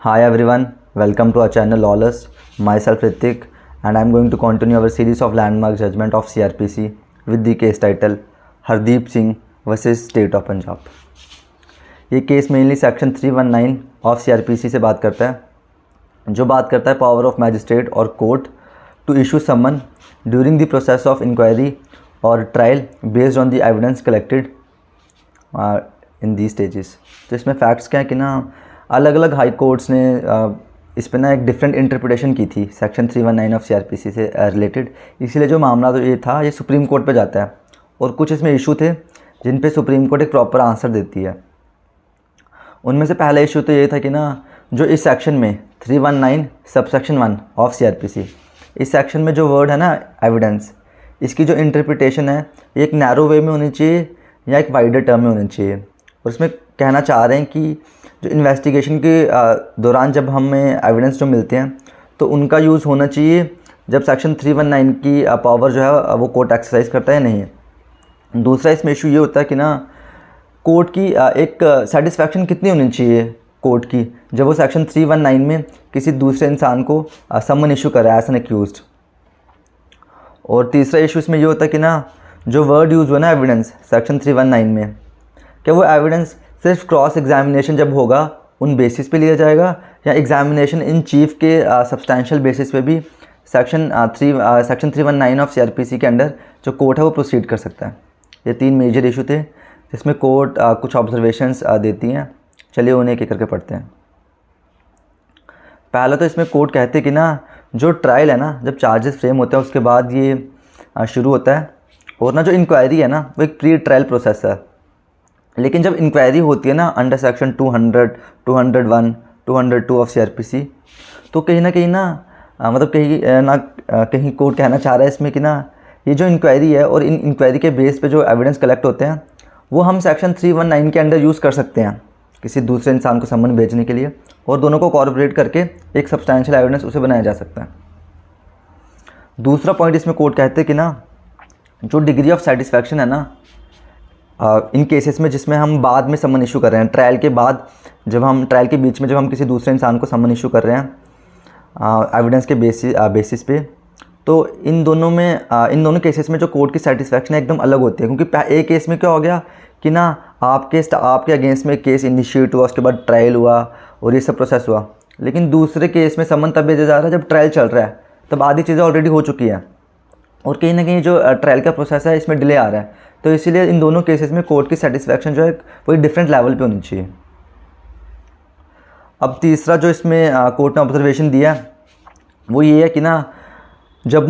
Hi everyone, welcome to our channel Lawless. Myself Ritik and I am going to continue our series of landmark judgment of CRPC with the case title Hardeep Singh vs State of Punjab. ये case mainly section 319 of CRPC से बात करता है, जो बात करता है power of magistrate और court to issue summon during the process of inquiry और trial based on the evidence collected in the stages. तो इसमें फैक्ट्स क्या है कि ना अलग अलग हाई कोर्ट्स ने इस पर ना एक डिफरेंट इंटरप्रिटेशन की थी सेक्शन 319 ऑफ CRPC से रिलेटेड। इसीलिए जो मामला तो ये था ये सुप्रीम कोर्ट पे जाता है और कुछ इसमें इशू थे जिन पे सुप्रीम कोर्ट एक प्रॉपर आंसर देती है। उनमें से पहला इशू तो ये था कि ना जो इस सेक्शन में 319 सबसेक्शन 1 ऑफ CRPC, इस सेक्शन में जो वर्ड है ना एविडेंस, इसकी जो इंटरप्रिटेशन है ये एक नैरो वे में होनी चाहिए या एक वाइडर टर्म में होनी चाहिए। और इसमें कहना चाह रहे हैं कि जो इन्वेस्टिगेशन के दौरान जब हमें एविडेंस जो मिलते हैं तो उनका यूज़ होना चाहिए जब सेक्शन 319 की पावर जो है वो कोर्ट एक्सरसाइज करता है नहीं। दूसरा इसमें इशू ये होता है कि ना कोर्ट की एक सेटिस्फैक्शन कितनी होनी चाहिए कोर्ट की जब वो सेक्शन 319 में किसी दूसरे इंसान को समन इशू करे एज एन एक्यूज्ड। और तीसरा इशू इसमें ये होता है कि ना जो वर्ड यूज़ हुआ ना एविडेंस सेक्शन 319 में, क्या वो एविडेंस सिर्फ क्रॉस एग्जामिनेशन जब होगा उन बेसिस पे लिया जाएगा या एग्जामिनेशन इन चीफ के सब्सटेंशियल बेसिस पे भी सेक्शन 319 ऑफ CRPC के अंडर जो कोर्ट है वो प्रोसीड कर सकता है। ये तीन मेजर इशू थे जिसमें कोर्ट कुछ ऑब्जर्वेशंस देती हैं। चलिए उन्हें एक करके पढ़ते हैं। पहला तो इसमें कोर्ट कहते हैं कि ना जो ट्रायल है ना जब चार्जेस फ्रेम होते हैं उसके बाद ये शुरू होता है और ना जो इंक्वायरी है ना वो एक प्री ट्रायल प्रोसेस है। लेकिन जब इंक्वायरी होती है ना अंडर सेक्शन 200, 201, 202 ऑफ CRPC, तो कहीं ना कहीं ना मतलब कहीं कोर्ट कहना चाह रहा है इसमें कि ना ये जो इंक्वायरी है और इन इंक्वायरी के बेस पे जो एविडेंस कलेक्ट होते हैं वो हम सेक्शन 319 के अंडर यूज़ कर सकते हैं किसी दूसरे इंसान को समन भेजने के लिए और दोनों को कॉर्पोरेट करके एक सब्सटेंशियल एविडेंस उसे बनाया जा सकता है। दूसरा पॉइंट इसमें कोर्ट कहते हैं कि ना जो डिग्री ऑफ सेटिस्फैक्शन है ना इन केसेस में जिसमें हम बाद में समन इशू कर रहे हैं, ट्रायल के बाद जब हम ट्रायल के बीच में जब हम किसी दूसरे इंसान को समन इशू कर रहे हैं एविडेंस के बेसिस पे, तो इन दोनों केसेस में जो कोर्ट की सेटिस्फैक्शन है एकदम अलग होती है। क्योंकि एक केस में क्या हो गया कि ना आपके अगेंस्ट में केस इनिशिएट हुआ, उसके बाद ट्रायल हुआ और ये सब प्रोसेस हुआ। लेकिन दूसरे केस में समन तब भेजा जा रहा है जब ट्रायल चल रहा है, तब आधी चीज़ें ऑलरेडी हो चुकी हैं और कहीं ना कहीं जो ट्रायल का प्रोसेस है इसमें डिले आ रहा है। तो इसीलिए इन दोनों केसेस में कोर्ट की सेटिस्फैक्शन जो है वो एक डिफरेंट लेवल पे होनी चाहिए। अब तीसरा जो इसमें कोर्ट ने ऑब्जर्वेशन दिया वो ये है कि ना जब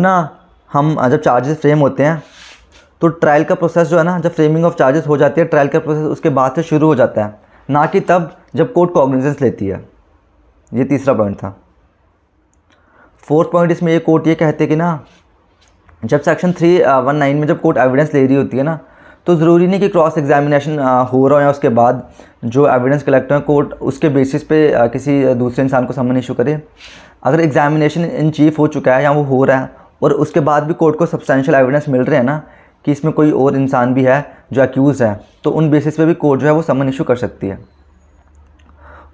चार्जेस फ्रेम होते हैं तो ट्रायल का प्रोसेस जो है ना जब फ्रेमिंग ऑफ चार्जेस हो जाती है ट्रायल का प्रोसेस उसके बाद से शुरू हो जाता है, ना कि तब जब कोर्ट कॉग्निजेंस लेती है। ये तीसरा पॉइंट था। फोर्थ पॉइंट इसमें ये कोर्ट ये कहते हैं कि ना जब सेक्शन 319 में जब कोर्ट एविडेंस ले रही होती है ना तो ज़रूरी नहीं कि क्रॉस एग्जामिनेशन हो रहा हो या उसके बाद जो एविडेंस कलेक्ट हो कोर्ट उसके बेसिस पे किसी दूसरे इंसान को समन इशू करे। अगर एग्जामिनेशन इन चीफ हो चुका है या वो हो रहा है और उसके बाद भी कोर्ट को सब्सटेंशियल एविडेंस मिल रहे हैं ना कि इसमें कोई और इंसान भी है जो अक्यूज़ है, तो उन बेसिस पे भी कोर्ट जो है वो समन इशू कर सकती है।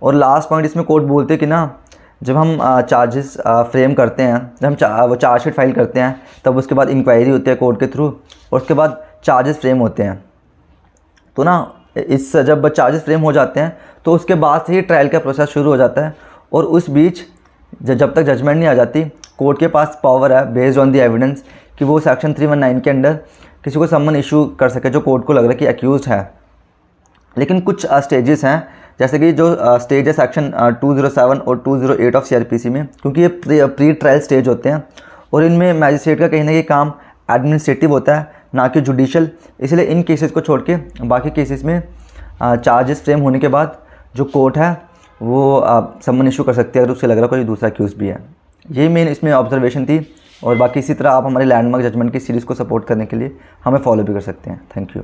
और लास्ट पॉइंट इसमें कोर्ट बोलते हैं कि ना जब हम चार्जेस फ्रेम करते हैं, जब हम वो चार्जशीट फाइल करते हैं, तब उसके बाद इंक्वायरी होती है कोर्ट के थ्रू और उसके बाद चार्जेस फ्रेम होते हैं। तो ना जब चार्जेस फ्रेम हो जाते हैं तो उसके बाद से ही ट्रायल का प्रोसेस शुरू हो जाता है और उस बीच जब तक जजमेंट नहीं आ जाती कोर्ट के पास पावर है बेस्ड ऑन द एविडेंस कि वो सेक्शन 319 के अंडर किसी को समन इशू कर सके जो कोर्ट को लग रहा है कि अक्यूज़ है। लेकिन कुछ स्टेजेस हैं जैसे कि जो स्टेज है सेक्शन 207 और 208 ऑफ CRPC में, क्योंकि ये प्री ट्रायल स्टेज होते हैं और इनमें मैजिस्ट्रेट का कहीं ना कहीं काम एडमिनिस्ट्रेटिव होता है ना कि जुडिशल। इसलिए इन केसेस को छोड़ के बाकी केसेस में चार्जेस फ्रेम होने के बाद जो कोर्ट है वो समन इशू कर सकती है अगर उससे लग रहा कोई दूसरा अक्यूज़ भी है। ये मेन इसमें ऑब्जर्वेशन थी। और बाकी इसी तरह आप हमारे लैंडमार्क जजमेंट की सीरीज़ को सपोर्ट करने के लिए हमें फॉलो भी कर सकते हैं। Thank you.